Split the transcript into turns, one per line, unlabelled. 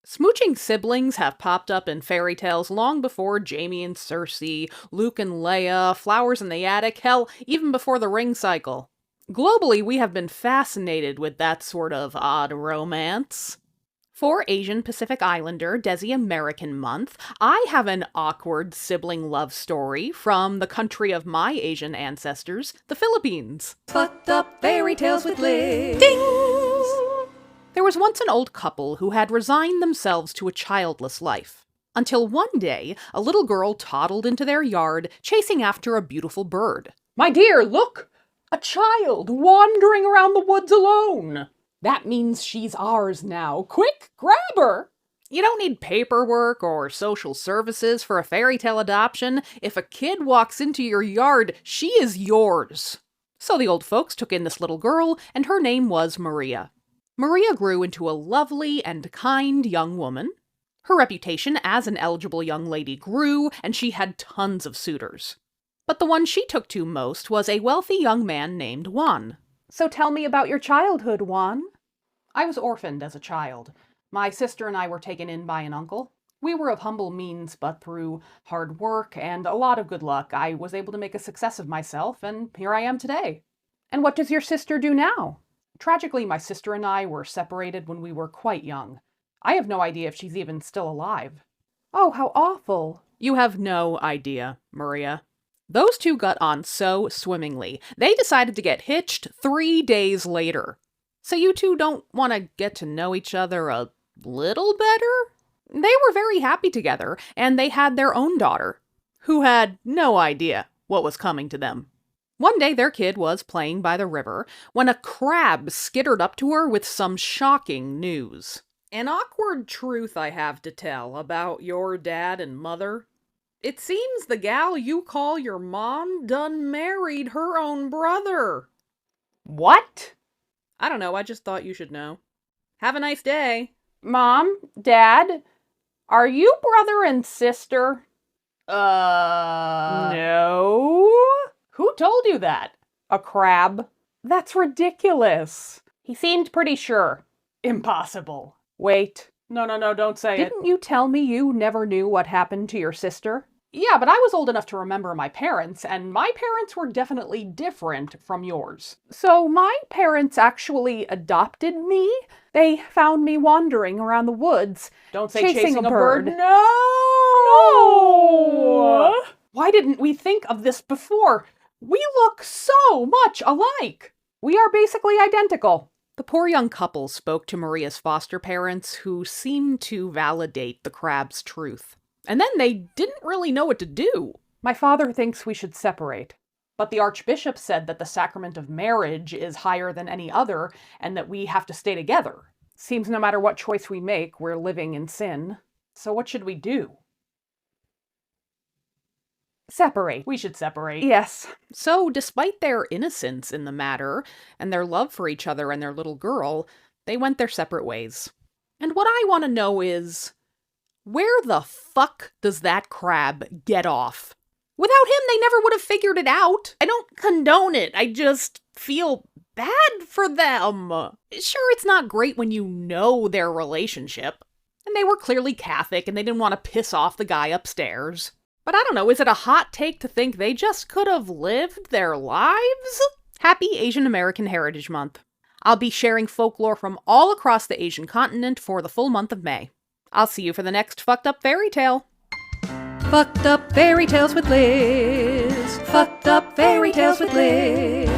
Smooching siblings have popped up in fairy tales long before Jamie and Cersei, Luke and Leia, Flowers in the Attic, hell, even before the Ring Cycle. Globally, we have been fascinated with that sort of odd romance. For Asian Pacific Islander Desi American Month, I have an awkward sibling love story from the country of my Asian ancestors, the Philippines.
Fucked up fairy tales with Liz.
Ding! There was once an old couple who had resigned themselves to a childless life. Until one day, a little girl toddled into their yard, chasing after a beautiful bird.
"My dear, look! A child wandering around the woods alone! That means she's ours now. Quick, grab her!"
You don't need paperwork or social services for a fairy tale adoption. If a kid walks into your yard, she is yours. So the old folks took in this little girl, and her name was Maria. Maria grew into a lovely and kind young woman. Her reputation as an eligible young lady grew, and she had tons of suitors. But the one she took to most was a wealthy young man named Juan.
"So tell me about your childhood, Juan." "I was orphaned as a child. My sister and I were taken in by an uncle. We were of humble means, but through hard work and a lot of good luck, I was able to make a success of myself, and here I am today." "And what does your sister do now?" "Tragically, my sister and I were separated when we were quite young. I have no idea if she's even still alive." "Oh, how awful."
You have no idea, Maria. Those two got on so swimmingly, they decided to get hitched 3 days later. So you two don't want to get to know each other a little better? They were very happy together, and they had their own daughter, who had no idea what was coming to them. One day their kid was playing by the river when a crab skittered up to her with some shocking news. "An awkward truth I have to tell about your dad and mother. It seems the gal you call your mom done married her own brother."
"What?"
"I don't know, I just thought you should know. Have a nice day."
"Mom, Dad, are you brother and sister?" No. "Who told you that?" "A crab." "That's ridiculous." "He seemed pretty sure." "Impossible." "Wait. No, don't say it." "Didn't you tell me you never knew what happened to your sister?" "Yeah, but I was old enough to remember my parents, and my parents were definitely different from yours." "So my parents actually adopted me? They found me wandering around the woods,
Don't say chasing a bird.
No! Why didn't we think of this before? We look so much alike. We are basically identical."
The poor young couple spoke to Maria's foster parents, who seemed to validate the crab's truth. And then they didn't really know what to do.
"My father thinks we should separate. But the Archbishop said that the sacrament of marriage is higher than any other, and that we have to stay together. Seems no matter what choice we make, we're living in sin. So what should we do?" "Separate. We should separate." "Yes."
So, despite their innocence in the matter, and their love for each other and their little girl, they went their separate ways. And what I want to know is, where the fuck does that crab get off? Without him, they never would have figured it out. I don't condone it. I just feel bad for them. Sure, it's not great when you know their relationship. And they were clearly Catholic, and they didn't want to piss off the guy upstairs. But I don't know, is it a hot take to think they just could have lived their lives? Happy Asian American Heritage Month. I'll be sharing folklore from all across the Asian continent for the full month of May. I'll see you for the next Fucked Up Fairy Tale.
Fucked up fairy tales with Liz. Fucked up fairy tales with Liz.